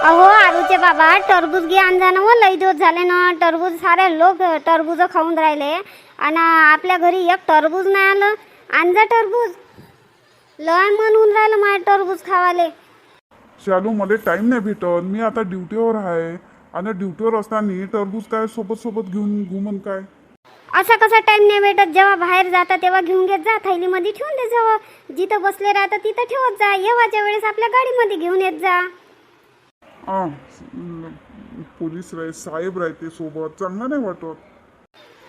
अहो आरूचे बाबा टरबूज घे आणजा ना. लई दिवस झाले ना टरबूज. सारे लोक टरबूज खाऊन राहिले आणि आपल्या घरी एक टरबूज नाही आलं. आणजा टरबूज. लय म्हणून राहिलं माझ्या टरबूज खावाले. शालू मला टाइम नाही भेटत. मी आता ड्युटीवर आहे आणि ड्युटीवर असताना टरबूज काय सोबत सोबत घेऊन घुमन काय. असा कसा टाइम नाही भेटत. जेव्हा बाहेर जाता तेव्हा घेऊन घेत जा. थैलीमध्ये ठेवून दे. जवळ जिथं बसले राहता तिथं ठेवत जा. येवाच्या वेळेस आपल्या गाडीमध्ये घेऊन येत जा. पोलीस साहेब राहते सोबत, चांगलं नाही वाटत.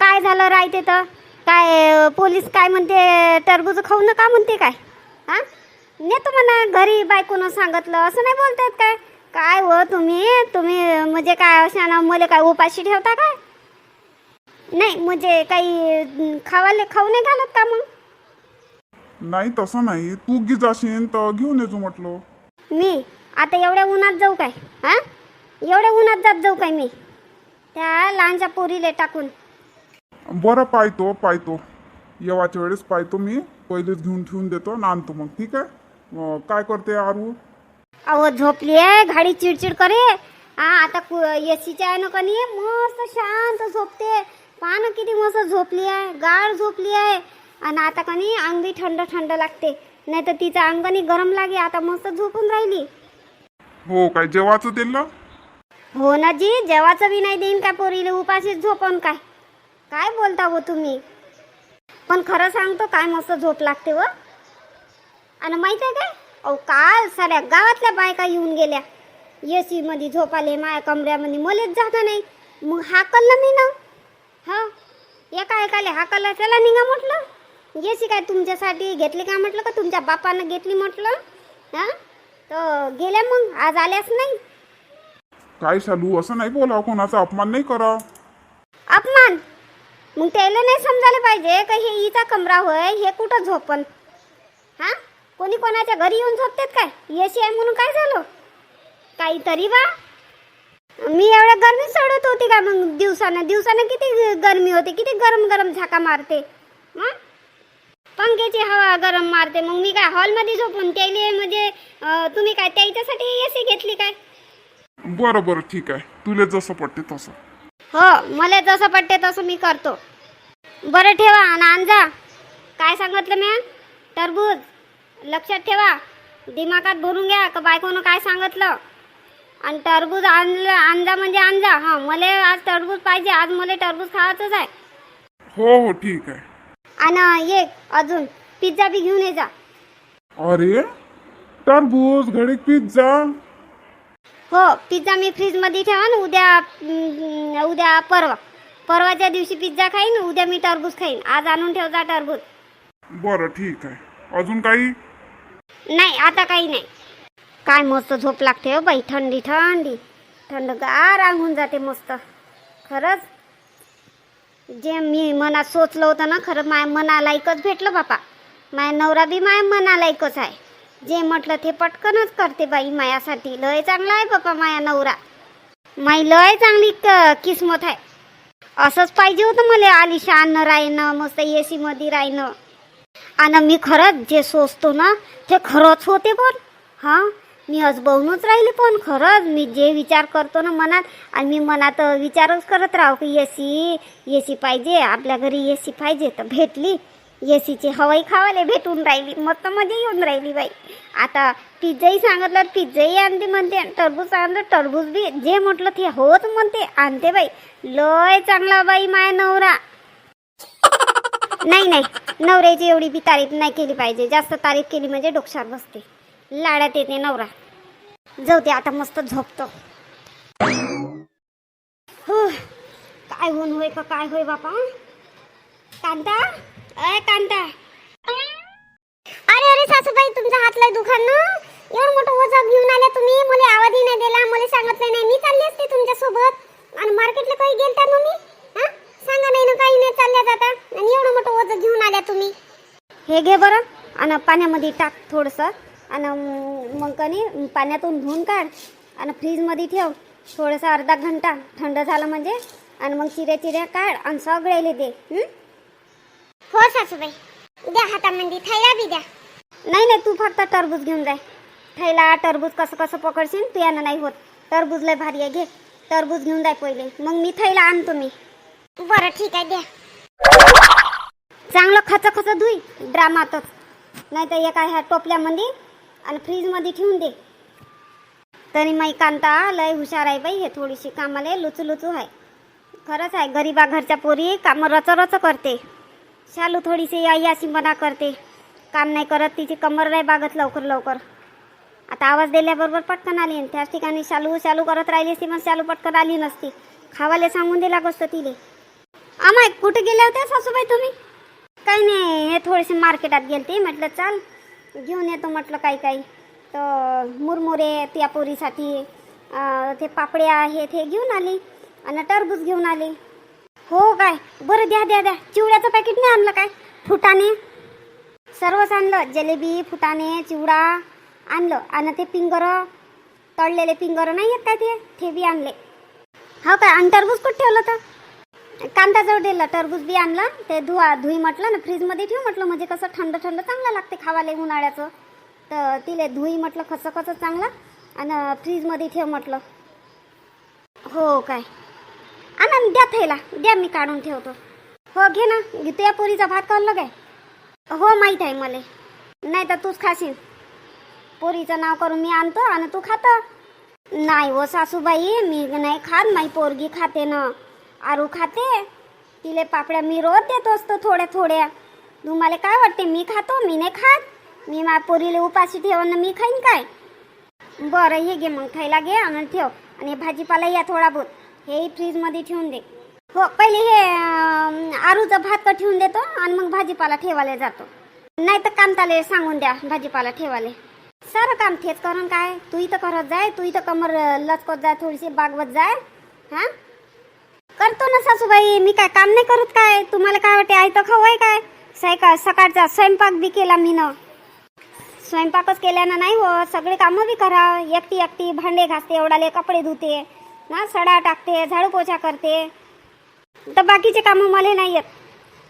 काय झालं राहते तर काय पोलीस काय म्हणते टरबूज खाऊ नका म्हणते काय. हा नेतो म्हणा घरी. बायकोनं सांगितलं असं नाही बोलतात काय. काय हो तुम्ही म्हणजे काय अशा ना मला काय उपाशी ठेवता काय. नाही म्हणजे काही खाऊ नाही घालत का मग. नाही तसं नाही. तू गी जाशील तर घेऊन येतो म्हटलं. मी आता एवढ्या उन्हात जाऊ काय. हा एवढ्या उन्हात जात जाऊ काय मी त्या लहानच्या पोरीले टाकून. बरं पाहतो येवाच्या वेळेस पाहतो. मी पहिलेच घेऊन ठेवून देतो आणि आणतो मग. ठीक आहे. काय करते आरू. अहो झोपली आहे. गाडी चिडचिड करे. आता एसीच्या आहे ना कनी मस्त शांत झोपते. पान किती मस्त झोपली आहे. गाढ झोपली आहे. आणि आता कनी अंग बी थंड थंड लागते. नाही तर तिचं अंगणी गरम लागे. आता मस्त झोपून राहिली. हो काय जेवाचं दिलं. हो ना जी. जेवाचं बी नाही देईन काय पोरीले. उपाशीच झोपन काय. काय बोलता हो तुम्ही. पण खरं सांगतो काय मस्त झोप लागते व. आणि माहित आहे काय अहो काल साऱ्या गावातल्या बायका येऊन गेल्या एसी मध्ये झोपाले. माझ्या कमऱ्यामध्ये मलाच जाता नाही. मग हाकललं मी ना. हा एकाले हाकललं. त्याला निघा म्हटलं. एसी काय तुमच्यासाठी घेतली का म्हटलं का तुमच्या बापानं घेतली म्हटलं. हा तर गेल्या मग आज आल्याच नाही. काय शालू असं नाही बोला. कोणाचा अपमान नाही करा. अपमान मग त्याला नाही समजायला पाहिजे का हे हिचा कमरा होय. हे कुठं झोपन. हा कोणी कोणाच्या घरी येऊन झोपतात काय. एसी आहे म्हणून काय झालं काहीतरी बा. मी एवढ्या गरमी सोडत होती का मग. दिवसानं किती गरमी होते. किती गरम झाका मारते. पंख्याची हवा गरम मारते. मग मी काय हॉलमध्ये झोपून त्याले म्हणजे तुम्ही काय त्याच्यासाठी एसी घेतली काय. बरं ठीक आहे. तुला जसं पटते तसं. हो मला जसं पटते तसं मी करतो. बरं ठेवा आणि आणजा. काय सांगितलं मी टरबूज लक्षात ठेवा. दिमागात भरून घ्या का बायकोनं काय सांगितलं. आणि टरबूज आणजा म्हणजे आणजा. हां मला आज टरबूज पाहिजे. आज मला टरबूज खायचंच आहे. हो ठीक आहे. आणि एक अजून पिझ्झा बी घेऊन ये जा. अरे टरबूज घडीक पिझ्झा. हो पिझ्झा मी फ्रीजमध्ये ठेवा ना. उद्या परवाच्या दिवशी पिझ्झा खाईन. उद्या मी टरबूज खाईन. आज आणून ठेव जा टरबूज. बरं ठीक आहे. अजून काही नाही आता काही नाही. काय मस्त झोप लागते हो बाई. थंडगार अंग होऊन जाते मस्त. खरंच जे मी मनात सोचलं होतं ना खरं माझ्या मनालायकच भेटलं बापा. माझ्या नवरा बी माझ्या मनालायकच आहे. जे म्हटलं ते पटकनच करते बाई मायासाठी. लय चांगला आहे बापा माया नवरा. माई लय चांगली किस्मत आहे. असंच पाहिजे होतं मला. आलिशान राहणं मस्त एसी मध्ये राहणं. आणि मी खरंच जे सोचतो ना ते खरंच होते. पण हां मी हसबवूनच राहिले. पण खरंच मी जे विचार करतो ना मनात आणि मी मनात विचारच करत राहू की एसी पाहिजे. आपल्या घरी एसी पाहिजे. तर भेटली. एसीची हवाई खावाले भेटून राहिली. मस्त मजा येऊन राहिली बाई. आता पिझ्झाही सांगितलं पिझ्झाही आणते म्हणते. टरबूज आणलं टरबूज बी जे म्हटलं ते होत म्हणते आणते बाई. लय चांगला बाई माया नवरा. नाही नवऱ्याची एवढी बी तारीफ नाही केली पाहिजे. जास्त तारीफ केली म्हणजे डोक्यावर बसते. लाडात येते नवरा. जाऊ दे आता मस्त झोपतो. काय होऊन होय का काय होय बापा. कांता कांता. अरे सासूबाई तुमचा हात लय दुखान ना. एवढं मोठं वजन घेऊन आल्या तुम्ही. मला आवाजही नाही दिला. मला सांगितलं नाही. मी चालली असते तुमच्या सोबत. आणि मार्केटला काही गेलता ना मी. सांगा नाही ना काही नाही चालल्या जाता. आणि एवढं मोठं वजन घेऊन आल्या तुम्ही. हे घे बरं आणि पाण्यामध्ये टाक थोडंसं. आणि मग कणी पाण्यातून धुवून काढ आणि फ्रीजमध्ये ठेव थोडंसं अर्धा घंटा. थंड झालं म्हणजे. आणि मग चिऱ्या काढ आणि सगळ्याले दे. हो सासूबाई द्या हातामध्ये. थैला बी द्या. नाही तू फक्त टरबूज घेऊन जाय. थैला टरबूज कसं पकडशील तू यानं नाही होत. टरबूज लय भारी आहे, घे टरबूज घेऊन जाय पहिले, मग मी थैला आणतो मी. बरं ठीक आहे, द्या. चांगलं खच धुई ड्रामातच, नाही तर एका ह्या टोपल्यामध्ये आणि फ्रीजमध्ये ठेवून दे. तरी माई कांता लय हुशार आहे बाई, हे थोडीशी कामाला लुचू आहे. खरंच आहे, गरीबा घरच्या पोरी कामं रच करते. शालू थोडीशी अशी मना करते, काम नाही करत, तिची कमर नाही बागत लवकर. आता आवाज दिल्याबरोबर पटकन आली, त्याच ठिकाणी शालू करत राहिली असती, मग शालू पटकन आली नसती. खावाले सांगून दिला गोष्ट तिले. आम्हा कुठे गेल्या होत्या सासूबाई तुम्ही? काही नाही, हे थोडेसे मार्केटात गेलते, म्हटलं चाल घेऊन येतो म्हटलं काही तर मुरमुरे त्या पोरीसाठी, ते पापड्या आहे ते घेऊन आली आणि टरबूज घेऊन आले. हो काय, बरं द्या. चिवड्याचं पॅकेट नाही आणलं काय? फुटाणे सर्वच आणलं, जलेबी फुटाणे चिवडा आणलं आणि ते पिंगर, तळलेले पिंगर नाही आहेत काय ते बी आणले. हो काय, आणि टरबूज कुठे ठेवलं तर? कांदाजवळ दिलं, टरबूज बी आणलं, ते धुई म्हटलं ना फ्रीजमध्ये ठेव म्हटलं, म्हणजे कसं थंड चांगलं लागते खावाले उन्हाळ्याचं. तर तिले धुई म्हटलं खच चांगला आणि फ्रीजमध्ये ठेव म्हटलं. हो काय, आणा द्या थैला, द्या मी काढून ठेवतो. हो घे ना, तुझ्या पोरीचा भात खाल्लं काय? हो माहीत आहे मला, नाही तर तूच खाशील. पोरीचं नाव करून मी आणतो आणि तू खातं. नाही हो सासूबाई, मी नाही खात, माई पोरगी खाते ना, आरू खाते, तिले पापड्या मी रोज देत असतो थोड्या. तुम्हाला काय वाटते मी खातो? मी नाही खात, मी माझ्या पोरीला उपाशी ठेवून मी खाईन काय? बरं हे घे मग, थैला घे आणि ठेव, आणि भाजीपाला या थोडा बहुत, हे फ्रीजमध्ये ठेवून दे. हो पहिले हे आरूचं भात ठेवून देतो आणि मग भाजीपाला ठेवायला जातो. नाही तर कांताले सांगून द्या भाजीपाला ठेवाले. सारं काम तेच करून काय, तू इथं करत जाय, तू इथं कमर लचकत जाय, थोडीशी बागवत जाय. हा करतो ना सासूबाई, मी काय काम नाही करत काय? तुम्हाला काय वाटते आई तर खवय काय? सकाळचा स्वयंपाक बी केला मी ना, स्वयंपाकच केल्यानं नाही हो, सगळे कामं बी करा. एकटी भांडे घासते, एवढाले कपडे धुते ना, सडा टाकते, झाडू पोछा करते, तर बाकीचे कामं मला नाही येत,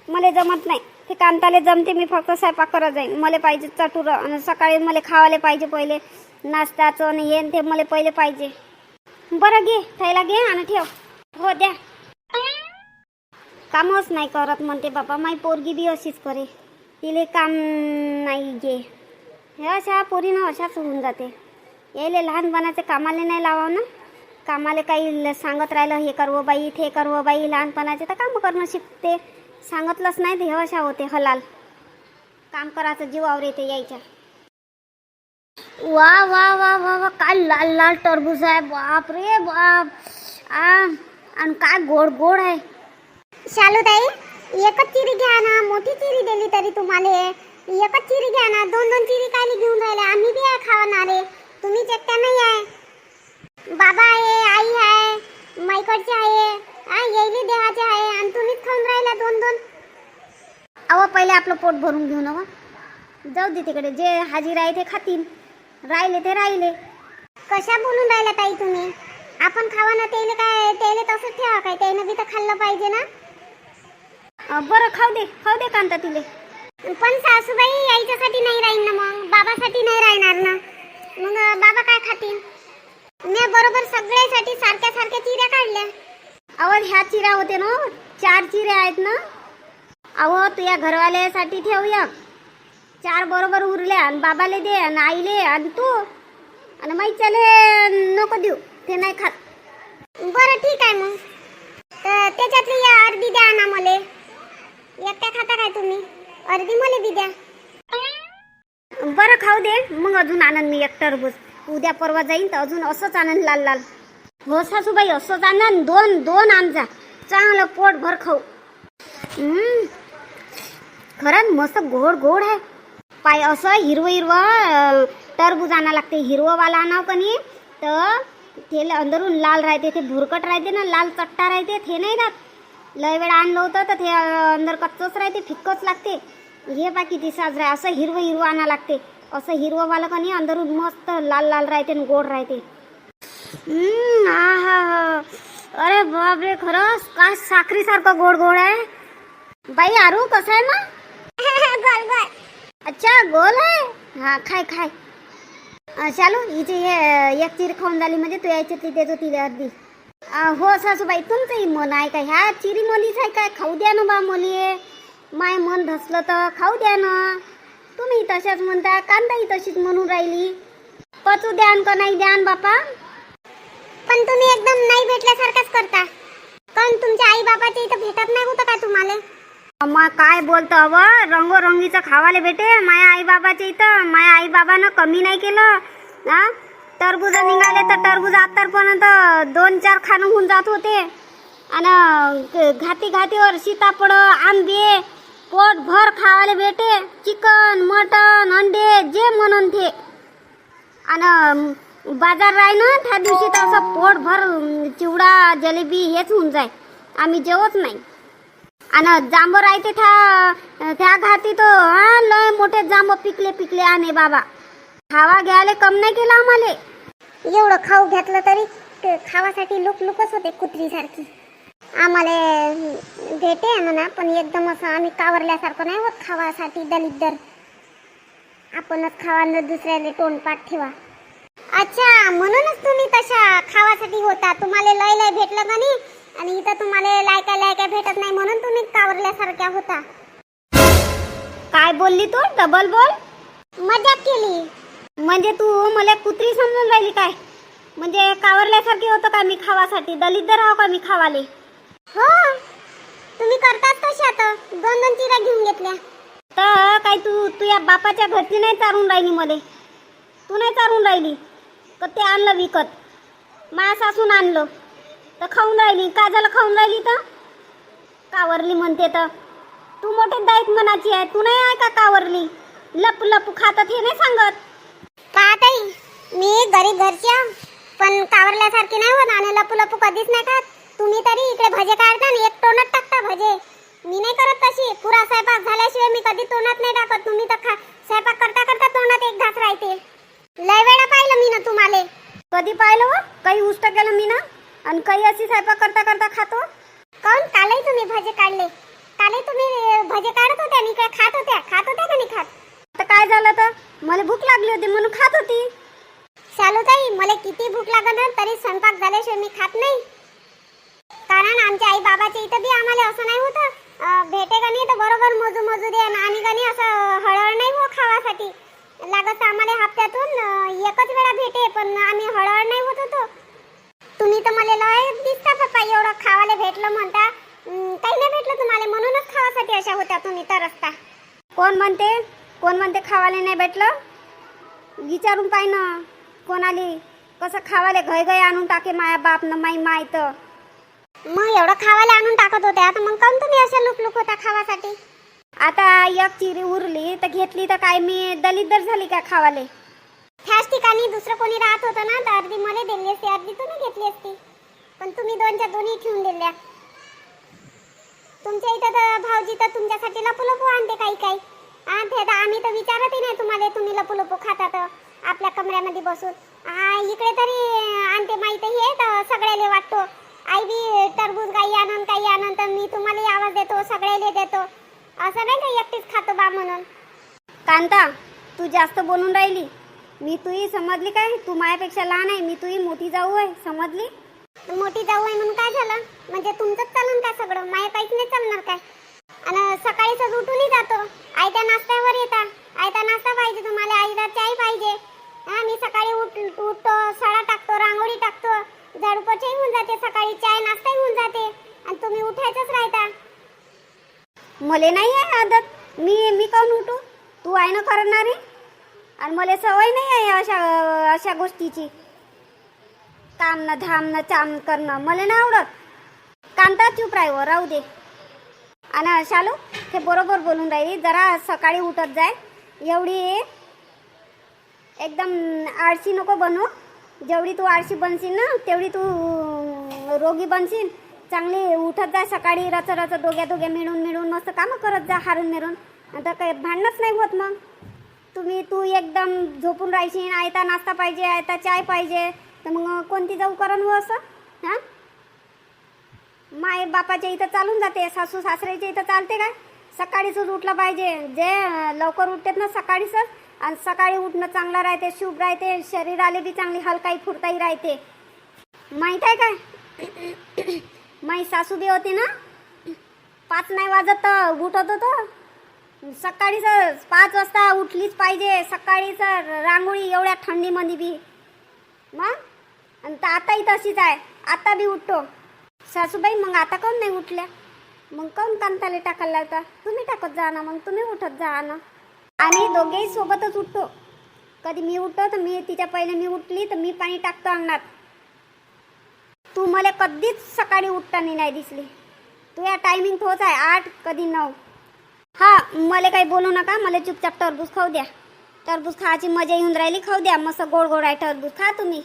मला जमत नाही. ते कांताले जमते, मी फक्त स्वयंपाक करत जाईन. मला पाहिजे चटुरं, आणि सकाळी मला खावाले पाहिजे, पहिले नाश्त्याचं आणि हे ते मला पहिले पाहिजे. बरं घे थैला घे आणि ठेव. हो द्या. कामच नाही करत म्हणते बाबा, माई पोरगी बी अशीच करे, तिले काम नाही घे. हे अशा पोरीनं अशाच होऊन जाते. यायले लहानपणाचे कामाले नाही लावा ना, कामाले काही सांगत राहिलं, हे करवं बाई ते करवं बाई, लहानपणाचे तर काम करणं शिकते, सांगतलंच नाही ते अशा होते हलाल, काम करायचं जीवावर येते यायच्या. वा वा वा वा वा, काय लाल टरबूज आहे, बाप रे बाप. आणि काय गोड आहे. शालूताई, एकच चिरी घ्या ना, मोठी चिरी दिली तरी तुम्हाला एकच चिरी घ्या ना, दोन चिरी काय घेऊन राहिले? आम्ही बी आहे खावणारे, तुम्हीच एकट्या नाही आहे. बाबा आहे, आई आहे, माईकडचे आहे, येईली देवाचे आहे, आणि तुम्हीच खाऊन राहिला दोन. अहो पहिले आपलं पोट भरून घेऊ ना, जाऊ दे तिकडे, जे हाजीर आहे ते खातील, राहिले ते राहिले. कशा बोलून राहिला ताई तुम्ही? आपण खावा ना, तेले तसंच ठेवा काय, त्यानं बी तर खाल्लं पाहिजे ना. बरं खाऊ दे कांता तिले. पण सासूबाई यायच्यासाठी नाही राहील ना, मग बाबासाठी नाही राहणार ना, मग बाबा काय खातील? मी बरोबर सगळ्यासाठी सारख्या चिऱ्या काढल्या. अहो ह्या चिऱ्या होते ना, 4 चिऱ्या आहेत ना. अहो तुझ्या घरवाल्यासाठी ठेव एक, 4 बरोबर उरल्या, आणि बाबाले दे, आणि आईले, आणि तू, आणि माईच्याले नको देऊ, ते नाही खात. बरं ठीक आहे, मग तर त्याच्यातली अर्धी द्या ना मला. एकट्या खाता काय तुम्ही? अर्धी मला बी द्या. बरं खाऊ दे, मग अजून आनंद मी एक टरबूज, उद्या परवा जाईन तर अजून असंच आनंद लाल. हो सासूबाई, असंच आनंद, दोन आणजा, चांगलं पोट भर खाऊ. खरंच मस्त गोड आहे. पाय असं हिरवं टरबूज आणा लागते, हिरवंवाला आणाव का नाही तर ते अंदरून लाल राहते, ते भुरकट राहते ना, लाल चट्टा राहते, ते नाही राहत. लय वेळा आणलं होतं तर ते अंदर कच्चच राहते, फिक्कच लागते. हे बाकी ती साजरा असं हिरवं आणा लागते, असं हिरवंवालं का नाही अंदरून मस्त लाल राहते आणि गोड राहते. अरे बापरे, खरंच काय साखरीसारखं गोड आहे. बाई आरू कसं आहे मग? गोल. अच्छा गोल आहे, हा खाय. शालू हिची हे एक चिरी खाऊन झाली म्हणजे तू याच्यातली देतो तिला अर्धी. हो सासूबाई तुमचंही मन आहे का? ह्या चिरी मलीच आहे काय? खाऊ द्या ना बा मली. माय मन धसलं तर खाऊ द्या ना. तुम्ही तशाच म्हणता, कांदाही तशीच म्हणून राहिली. पचू द्यान का नाही द्यान बापा? पण तुम्ही एकदम नाही भेटल्यासारखाच करता. कारण तुमच्या आई बाबाच्या इथं भेटत नाही होतं का तुम्हाला? मग काय बोलतो हव? रंगोरंगीचं खावाले भेटे माया आई बाबाच्या इथं. माया आई बाबानं कमी नाही केलं. हा टरबूज निघाले तर टरबूज आतापर्यंत 2-4 खाणं होऊन जात होते. आणि घाती घातीवर सीताफळ आंबे पोटभर खावाले भेटे. चिकन मटन अंडे जे म्हणून ते. आणि बाजार राही ना त्या दिवशी तर असं पोटभर चिवडा जलेबी हेच होऊन जाय. आम्ही जेवत नाही. आणि जांब राहते त्या घाती तो लय मोठे जांब पिकले आणे बाबा. खावा घ्यायला कम नाही केला आम्हाला. एवढं खाऊ घेतलं तरी खावासाठी लुकलुकच होते कुत्रीसारखी. आम्हाला भेटे म्हणा पण एकदम असं आम्ही कावरल्यासारखं नाही होत खावासाठी दलित. आपणच खावा न दुसऱ्याला तोंडपाठ ठेवा. अच्छा म्हणूनच तुम्ही तशा खावासाठी होता. तुम्हाला लय भेटलं का नाही आणि इथं तुम्हाला लायका भेटत नाही म्हणून तुम्ही कावरल्यासारख्या होता. काय बोलली तू? डबल बोल. मजाक केली. म्हणजे तू मला कुत्री समजून राहिली काय? म्हणजे कावरल्यासारखी होतं का मी खावासाठी? दलित राहो का मी खावाले? हो तुम्ही करतात तशा तर 2-2 चिऱ्या घेऊन घेतल्या. तर काय तू या बापाच्या घरची नाही चारून राहिली मले? तू नाही चारून राहिली का? ते आणलं विकत माया सासून आणलं तर खाऊन राहिली. काय झालं खाऊन राहिली तर? कावरली म्हणते तर तू मोठे दाईत मनाची आहे. तू नाही आहे का कावरली? लपू खातात हे नाही सांगत का ताई? मी गरीब घरची आहे पण कावरल्यासारखी नाही होत आणि लपू कधीच नाही खात. तुम्ही तरी इकडे भजे काढता आणि एक तोंडात टाकता भजे. मी नाही करत तशी. पुरा स्वयंपाक झाल्याशिवाय मी कधी तोंडात नाही टाकत. तुम्ही तर स्वयंपाक करता करता तोंडात एक घास राहते. लय वेळा पाहिलं मी ना तुम्हाला. कधी पाहिलं व? काही उष्ट केलं मी ना? आणि काही अशी स्वयंपाक करता करता खातो. काऊन कालही तुम्ही भजे काढले. कालही तुम्ही भजे काढत होत्या आणि इकडे खात होत्या का नाही खात? आता काय झालं तर? मला भूक लागली होती म्हणून खात होती. शालूताई मला किती भूक लागणार तरी स्वयंपाक झाल्याशिवाय मी खात नाही. कारण आमच्या आई बाबाच्या इथं बी आम्हाला असं नाही होतं. भेटे का नाही तर बरोबर मोजू दे आणि का नाही असं हळहळ नाही हो खावासाठी. लागत आम्हाला हप्त्यातून एकच वेळा भेटे पण आम्ही हळहळ नाही होत होतो. तुम्ही तर मला लय दिसता पप्पा एवढं खावायला भेटलं म्हणता. काही नाही भेटलं तुम्हाला म्हणूनच खावासाठी अशा होत्या तुम्ही तरसता. कोण म्हणते खावाले नाही भेटलं? विचारून पाय ना कोणाली. कसं खावाले घय आणून टाके माया बाप न माई तर. मग एवढं खावायला आणून टाकत होते आता मग काऊन तुम्ही अशा लुकलुक होता खावासाठी? आता एक चिरी उरली तर घेतली तर काय मी दलित झाली का खावाले? त्याच ठिकाणी दुसरं कोणी राहत होतं ना तर अर्धी मला दिली असती अर्धी तुम्ही घेतली असती. पण तुम्ही दोन्ही ठेवून दिल्या. तुमच्या इथं तर भाऊजी तर तुमच्यासाठी लपू आणते काही. ते तर आम्ही तर विचारतही नाही तुम्हाला. तुम्ही लपू खाता तर आपल्या कमऱ्यामध्ये बसून. इकडे तरी आणते माहिती हे तर सगळ्याला वाटतो. आई बी टरबूज काही आणन तर मी तुम्हाला आवाज देतो सगळ्याला देतो. असं नाही का एकटीच खातो बा म्हणून. कांता तू जास्त बोलून राहिली. मी तुही समजली काय? तू माझ्यापेक्षा लहान आहे. मी तुही मोठी जाऊ आहे समजली? मोठी जाऊ आहे म्हणून काय झालं? म्हणजे तुमचंच चालन काय सगळं? माझ्या काहीच नाही चालणार काय? आणि सकाळीच उठूनही जातो. आयत्या नाश्त्यावर येता. आयता नाश्ता पाहिजे तुम्हाला. आईला चाय पाहिजे. मी सकाळी उठतो सडा टाकतो रांगोळी टाकतो झाडू पोछाही होऊन जाते. सकाळी चाय नाश्ताही होऊन जाते आणि तुम्ही उठायचंच राहता. मले नाही आहे आदत. मी काऊन उठू? तू आहे ना करणारी. आणि मला सवय नाही आहे अशा गोष्टीची. काम न धाम न चाम करणं मला नाही आवडत. कांता चूप राहू दे. आणि शालू ते बरोबर बोलून राहिली. जरा सकाळी उठत जाय. एवढी एकदम आळशी नको बनू. जेवढी तू आळशी बनशील ना तेवढी तू रोगी बनशील. चांगली उठत जाय सकाळी. रच दोघ्या मिळून मस्त कामं करत जा हारून मिळून. आता काही भांडणच नाही होत. मग तू एकदम झोपून राहशील. आयता नाश्ता पाहिजे आयता चाय पाहिजे तर मग कोणती जाऊ करण हो असं? हां माय बापाच्या इथं चालून जाते. सासू सासऱ्याच्या इथं चालते काय? सकाळीच उठलं पाहिजे. जे लवकर उठतात ना सकाळीच आणि सकाळी उठणं चांगलं राहते, शुभ राहते, शरीराला बी चांगली हलकाई फुरताई राहते. माहीत आहे काय? माई सासू बी होती ना, 5 नाही वाजत तर उठत होतं. सकाळीच 5 वाजता उठलीच पाहिजे. सकाळीच रांगोळी एवढ्या थंडीमध्ये बी. मग आणि आताही तशीच आहे, आता बी उठतो. सासूबाई मग आता काऊन नाही उठल्या? मग काऊन कांताले टाकायला लावता? तुम्ही टाकत जा ना, मग तुम्ही उठत जा ना. आम्ही दोघेही सोबतच उठतो. कधी मी उठतो तर मी तिच्या पहिले मी उठली तर मी पाणी टाकतो अंगणात. तू मला कधीच सकाळी उठताना नाही दिसली. तू या टायमिंग तोच आहे, 8 कधी 9. हा, मला काही बोलू नका. मला चुपचाप टरबूज खाऊ द्या. टरबूज खायची मजा येऊन राहिली, खाऊ द्या. मस्त गोड गोड आहे टरबूज, खा तुम्ही.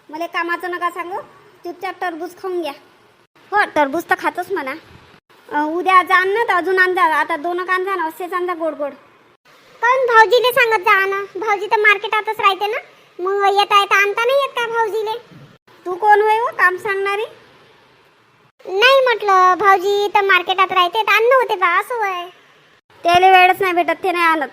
मला कामाचं नका सांगू, चुपचाप टरबूज खाऊन घ्या. हो, टरबूज तर खातोच म्हणा. उद्या जाण ना तर अजून आणजा. आता 2 आणजा ना, असेच आणजा गोड गोड. पण भाऊजीले सांगत जा ना, भाऊजी तर मार्केटातच राहते ना, मग येता येता आणता नाही येत का भाऊजीले? तू कोण होय हो काम सांगणारी? नाही म्हटलं, भाऊजी तर मार्केटात राहते तर आणणं होते बा, असं होय. त्याला वेळच नाही भेटत, ते नाही आणत.